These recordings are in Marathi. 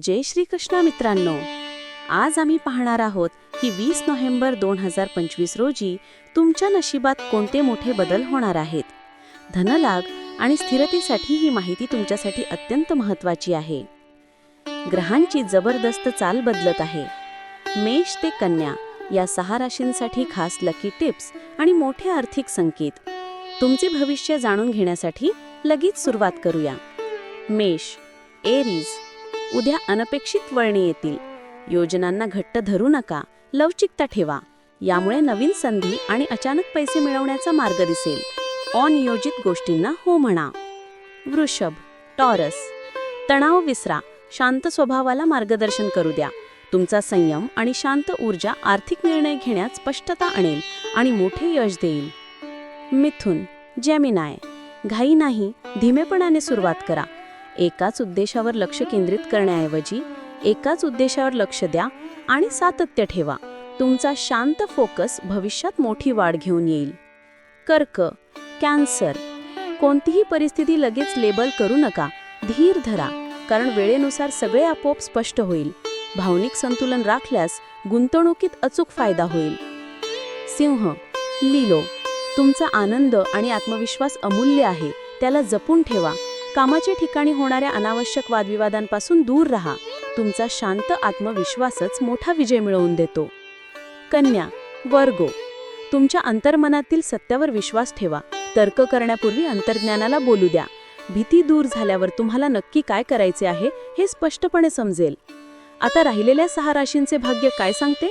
जय श्रीकृष्ण मित्रांनो, आज आम्ही पाहणार आहोत की 20 नोव्हेंबर 2025 रोजी तुमच्या नशिबात कोणते मोठे बदल होणार आहेत. धनलाभ आणि स्थिरतेसाठी ही माहिती तुमच्यासाठी अत्यंत महत्त्वाची आहे. ग्रहांची जबरदस्त चाल बदलत आहे. मेष ते कन्या या 6 राशींसाठी खास लकी टिप्स आणि मोठे आर्थिक संकेत. तुमचे भविष्य जाणून घेण्यासाठी लगेच सुरुवात करूया. मेष, एरीज, उद्या अनपेक्षित वळणे येतील. योजनांना घट्ट धरू नका, लवचिकता ठेवा. यामुळे नवीन संधी आणि अचानक पैसे मिळवण्याचा मार्ग दिसेल. अनियोजित गोष्टींना हो म्हणा. वृषभ, टॉरस, तणाव विसरा, शांत स्वभावाला मार्गदर्शन करू द्या. तुमचा संयम आणि शांत ऊर्जा आर्थिक निर्णय घेण्यात स्पष्टता आणेल आणि मोठे यश देईल. मिथुन, जेमिनाय, घाई नाही, धीमेपणाने सुरुवात करा. एकाच उद्देशावर लक्ष केंद्रित करण्याऐवजी एकाच उद्देशावर लक्ष द्या आणि सातत्य ठेवा. तुमचा शांत फोकस भविष्यात मोठी वाढ घेऊन येईल. कर्क, कॅन्सर, कोणतीही परिस्थिती लगेच लेबल करू नका. धीर धरा, कारण वेळेनुसार सगळे आपोआप स्पष्ट होईल. भावनिक संतुलन राखल्यास गुंतवणुकीत अचूक फायदा होईल. सिंह, लिलो, तुमचा आनंद आणि आत्मविश्वास अमूल्य आहे, त्याला जपून ठेवा. कामाच्या ठिकाणी होणाऱ्या अनावश्यक वादविवादांपासून दूर राहा. तुमचा शांत आत्मविश्वासच मोठा विजय मिळवून देतो. कन्या, वर्गो, तुमच्या अंतर्मनातील सत्यावर विश्वास ठेवा. तर्क करण्यापूर्वी अंतर्ज्ञानाला बोलू द्या. भीती दूर झाल्यावर तुम्हाला नक्की काय करायचे आहे हे स्पष्टपणे समजेल. आता राहिलेल्या 6 राशींचे भाग्य काय सांगते?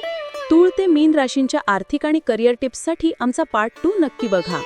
तूळ ते मीन राशींच्या आर्थिक आणि करिअर टिप्ससाठी आमचा पार्ट 2 नक्की बघा.